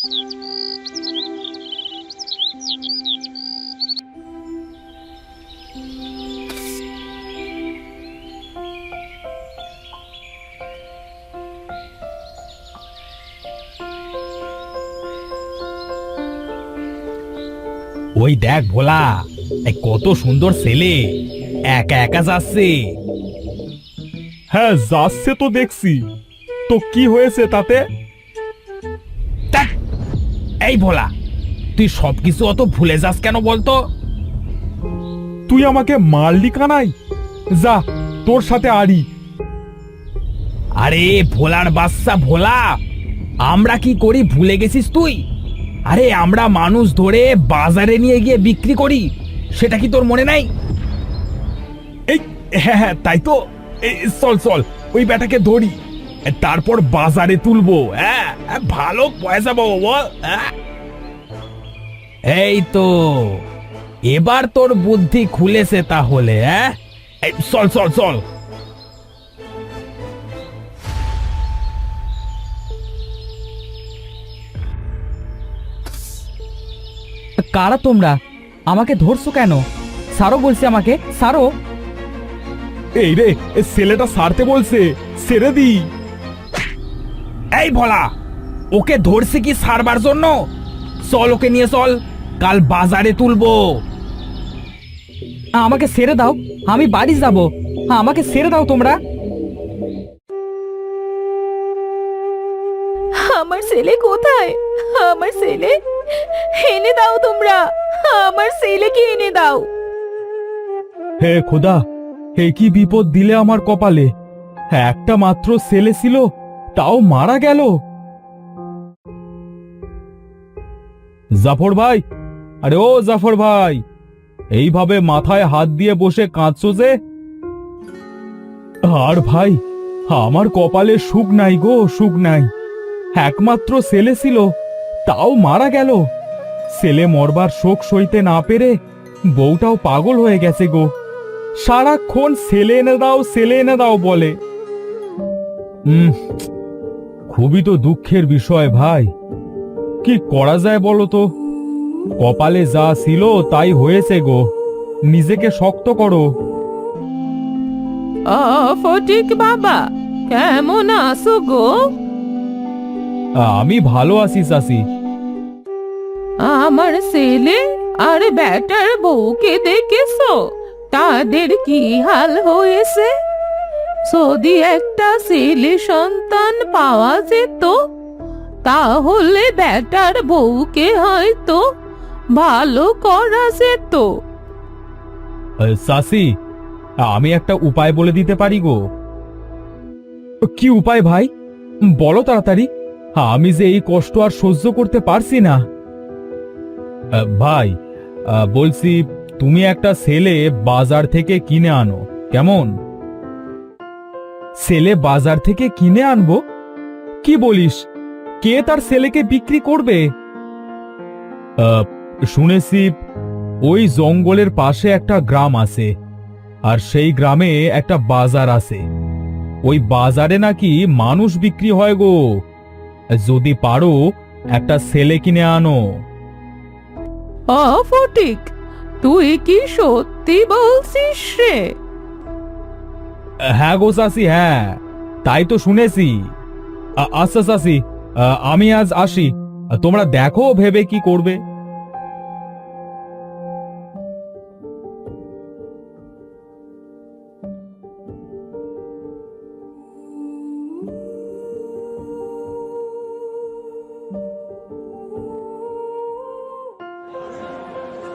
ওই দেখ ভোলা, কত সুন্দর ছেলে একা একা যাচ্ছে। হ্যাঁ যাচ্ছে তো দেখছি, তো কি হয়েছে তাতে? ধ্যাৎ, এই ভোলা, তুই সবকিছু অত ভুলে যাস কেন বলতো? তুই আমাকে মারলি কানাই, যা তোর সাথে আড়ি। আরে ভোলার বাচ্চা ভোলা, আমরা কি করি ভুলে গেছিস তুই? আরে আমরা মানুষ ধরে বাজারে নিয়ে গিয়ে বিক্রি করি, সেটা কি তোর মনে নাই? এই হ্যাঁ হ্যাঁ তাই তো, এই চল চল ওই বেটাকে ধরি, তারপর বাজারে তুলবো। হ্যাঁ, ভালো পয়সা পাবো বল। এই তো এবার তোর বুদ্ধি খুলেছে তাহলে। হ্যাঁ, চল চল চল। কারা তোমরা? আমাকে ধরছো কেন? সারো বলছে, আমাকে সারো। এই রে, ছেলেটা সারতে বলছে, ছেড়ে দি। এই ভোলা, ওকে ধরছে কি সারবার জন্য? চল ওকে নিয়ে চল, কাল বাজারে তুলবো। আমাকে ছেড়ে দাও, আমি বাড়ি যাব। আমাকে ছেড়ে দাও তোমরা। আমার ছেলে কোথায়? আমার ছেলে এনে দাও তোমরা, আমার ছেলেকে এনে দাও। হে খোদা, হে কি বিপদ দিলে আমার কপালে। একটা মাত্র ছেলে ছিল, তাও মারা গেল। জাফর ভাই, আরে ও জাফর ভাই, এইভাবে মাথায় হাত দিয়ে বসে কাঁদছো যে? আর ভাই, আমার কপালে সুখ নাই গো, সুখ নাই। একমাত্র ছেলে ছিল, তাও মারা গেল। ছেলে মরবার শোক সইতে না পেরে বউটাও পাগল হয়ে গেছে গো। সারাক্ষণ ছেলে এনে দাও, ছেলে এনে দাও বলে। খুবই তো দুঃখের বিষয় ভাই, কি করা যায় বলো তো? কপালে যা ছিল তাই হয়েছে গো, নিজেকে শক্ত করো। ফটিক বাবা, কেমন আছো গো? আমি ভালো আছি চাচি। আমার ছেলে আর বেটার বউকে দেখেছো? তাদের কি হাল হয়েছে? যদি একটা ছেলে সন্তান পাওয়া যেত, তাহলে বেটার বউকে হয়তো ভালো করা যেত। চাচি, আমি একটা উপায় বলে দিতে পারি গো। কি উপায় ভাই, বলো তাড়াতাড়ি। আমি যে এই কষ্ট আর সহ্য করতে পারছি না। ভাই, বলছি তুমি একটা ছেলে বাজার থেকে কিনে আনো, কেমন? ছেলে বাজার থেকে কিনে আনবো? কি বলিস? কে তার ছেলেকে বিক্রি করবে? শুনেছি ওই জঙ্গলের পাশে একটা গ্রাম আছে, আর সেই গ্রামে একটা বাজার আছে। ওই বাজারে নাকি মানুষ বিক্রি হয় গো। যদি পারো একটা ছেলে কিনে আনো। ফটিক, তুই কি সত্যি বলছিস রে? হ্যাঁ গো চাচি, হ্যাঁ তাই তো শুনেছি। আচ্ছা চাচি, আমি আজ আসি, তোমরা দেখো ভেবে কি করবে।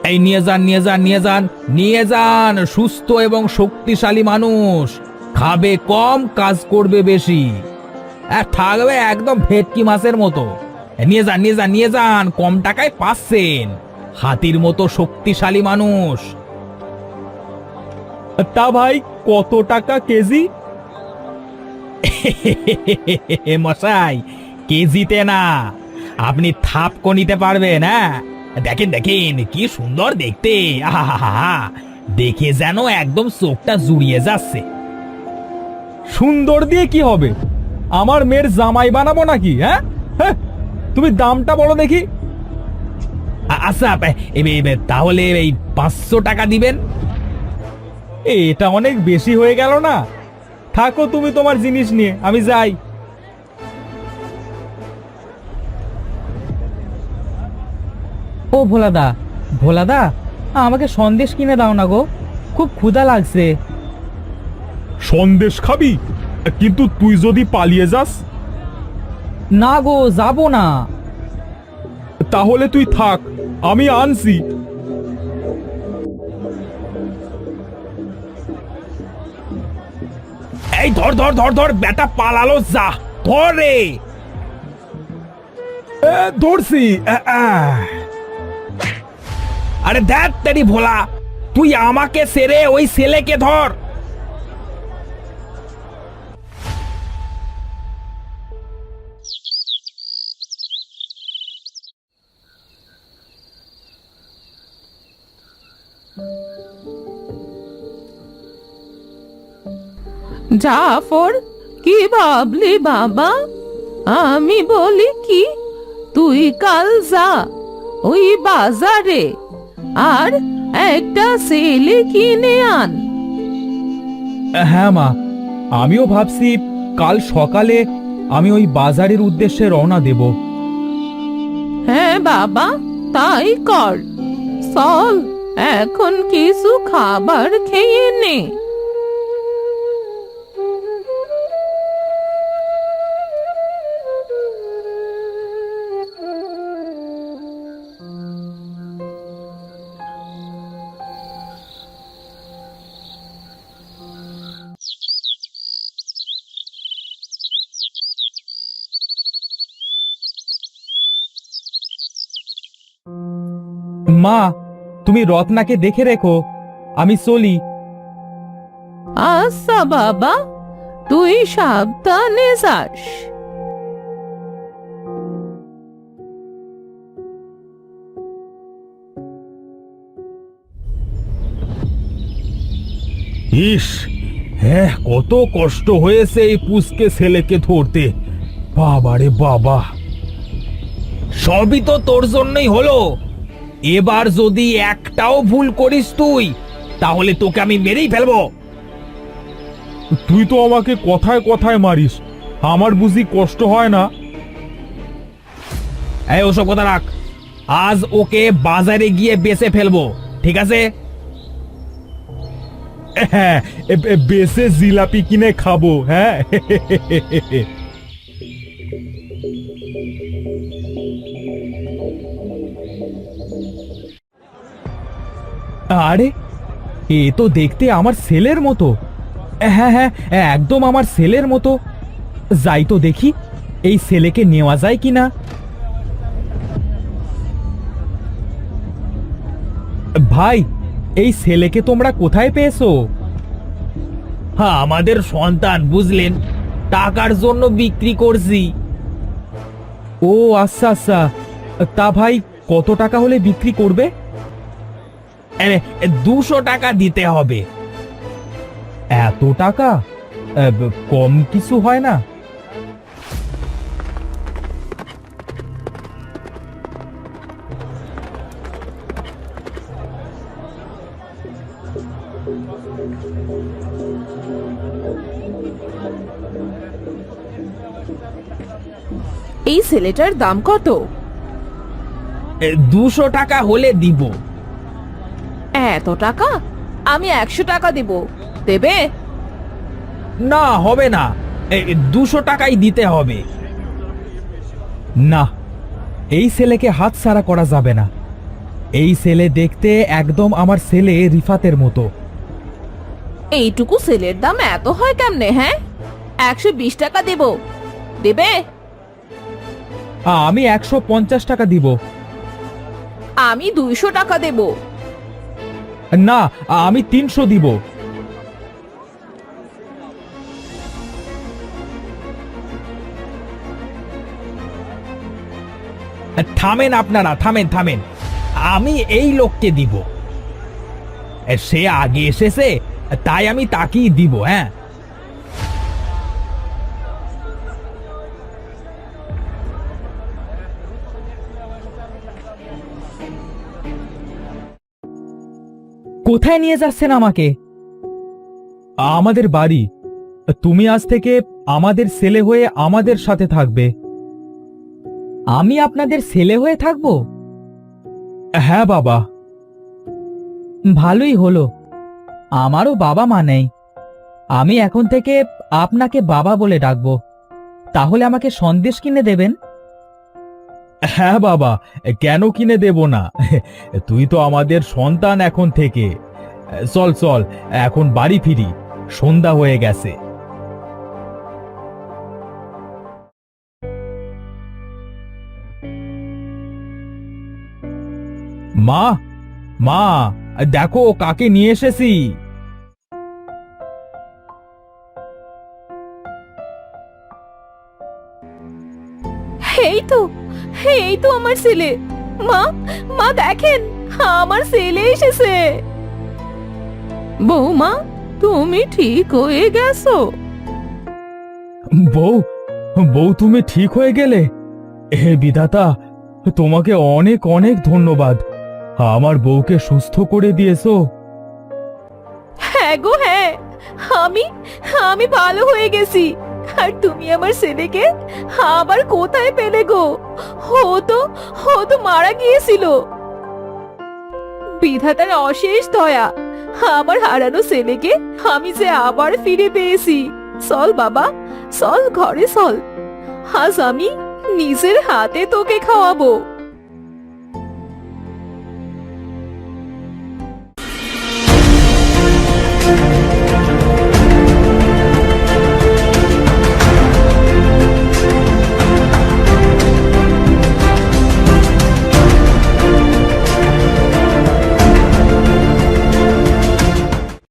এই নিয়ে যান, নিয়ে যান, নিয়ে যান, নিয়ে যান। সুস্থ এবং শক্তিশালী মানুষ, খাবে কম, কাজ করবে বেশি, থাকবে একদম ভেটকি মাছের মতো। নিয়ে যান, নিয়ে যান, নিয়ে যান, কম টাকায় পাচ্ছেন। হাতির মতো শক্তিশালী মানুষ। তা ভাই, কত টাকা কেজি? মশাই, কেজিতে না, আপনি থাপকো নিতে পারবেন। হ্যাঁ, দেখেন দেখেন কি সুন্দর দেখতে, আহা, দেখে যেন একদম চোখটা জুড়িয়ে যাচ্ছে। সুন্দর দিয়ে কি হবে? আমার মেয়ের জামাই বানাবো নাকি? হ্যাঁ, তুমি দামটা বলো দেখি। আচ্ছা তাহলে এই 500 টাকা দিবেন। এটা অনেক বেশি হয়ে গেল না? থাকো তুমি তোমার জিনিস নিয়ে, আমি যাই। ও ভোলাদা, ভোলাদা, আমাকে সন্দেশ কিনে দাও না গো, খুব ক্ষুধা লাগছে। সন্দেশ খাবি? কিন্তু তুই যদি পালিয়ে যাস? না গো, যাবো না। তাহলে তুই থাক, আমি আনছি। এই ধর ধর ধর ধর, বেটা পালালো, যা ধর রে। ধরছি। আরে ধ্যাত তেরি ভোলা, তুই আমাকে সেরে ওই ছেলেকে ধর। জাফর, কি ভাবলি বাবা? আমি বলি কি, তুই কাল যা ওই বাজারে আর একটা ছেলে কিনে আন। হ্যাঁ মা, আমিও ভাবছি কাল সকালে আমি ওই বাজারের উদ্দেশ্যে রওনা দেব। হ্যাঁ বাবা, তাই কর। চল, এখন কিছু খাবার খেয়ে নে। মা, তুমি রত্নাকে দেখে রেখো, আমি চলি। আচ্ছা বাবা, তুই সাবধানে যাস। ইস, হ্যাঁ, কত কষ্ট হয়েছে এই পুষকে ছেলেকে ধরতে। বাবারে বাবা। সবই তো তোর জন্যই হলো। এবার যদি একটাও ভুল করিস তুই, তাহলে তোকে আমি মেরেই ফেলবো। তুই তো আমাকে কথায় কথায় মারিস, আমার বুঝি কষ্ট হয় না? এই ওসব কথা রাখ, আজ ওকে বাজারে গিয়ে বেচে ফেলবো, ঠিক আছে? হ্যাঁ, বেশে জিলাপি কিনে খাবো। হ্যাঁ। আরে, এ তো দেখতে আমার ছেলের মতো। হ্যাঁ হ্যাঁ, একদম আমার ছেলের মতো। যাই তো দেখি এই ছেলেকে নেওয়া যায় কিনা। ভাই, এই ছেলেকে তোমরা কোথায় পেয়েছো? হ্যাঁ, আমাদের সন্তান, বুঝলেন, টাকার জন্য বিক্রি করছি। ও আচ্ছা আচ্ছা, তা ভাই কত টাকা হলে বিক্রি করবে? 200 টাকা দিতে হবে। এত টাকা? কম কিছু হয় না? এই ছেলেটার দাম কত? 200 টাকা হলে দিব। এত টাকা? আমি 100 টাকা দিব, দেবে? না, হবে না, 200 টাকাই দিতে হবে। না, এই ছেলেকে হাতছাড়া করা যাবে না। এই ছেলে দেখতে একদম আমার ছেলে রিফাতের মতো। এইটুকু ছেলের দাম এত হয় কেমনে? হ্যাঁ, 120 টাকা দেব, দেবে? আমি 150 টাকা দিব। আমি 200 টাকা দেব। না, আমি 300 দিব। থামেন আপনারা, থামেন থামেন, আমি এই লোককে দিব। সে আগে এসেছে, তাই আমি তাকেই দিব। হ্যাঁ, কোথায় নিয়ে যাচ্ছেন আমাকে? আমাদের বাড়ি। তুমি আজ থেকে আমাদের ছেলে হয়ে আমাদের সাথে থাকবে। আমি আপনাদের ছেলে হয়ে থাকবো? হ্যাঁ বাবা। ভালোই হলো, আমারও বাবা মা নেই। আমি এখন থেকে আপনাকে বাবা বলে ডাকবো। তাহলে আমাকে সন্দেশ কিনে দেবেন? হ্যাঁ বাবা, কেন কিনে দেব না? তুই তো আমাদের সন্তান এখন থেকে। চল চল, এখন বাড়ি ফিরি, সন্ধ্যা হয়ে গেছে। মা, মা, দেখো কাকে নিয়ে এসেছি। এই তো আমার ছেলে। মা, মা দেখেন, আমার ছেলে এসেছে। বৌমা, তুমি ঠিক হয়ে গেছো? বউ, বউ তুমি ঠিক হয়ে গেলে? হে বিধাতা, তোমাকে অনেক অনেক ধন্যবাদ। আমার বউকে সুস্থ করে দিয়েছো। হ্যাঁ গো হ্যাঁ, আমি আমি ভালো হয়ে গেছি। আর তুমি আমার ছেলেকে আবার কোথায় পেলে গো? ও তো মারা গিয়েছিল। বিধাতার অশেষ দয়া, আমার হারানো ছেলেকে আমি যে আবার ফিরে পেয়েছি। চল বাবা, চল ঘরে চল, আজ আমি নিজের হাতে তোকে খাওয়াবো।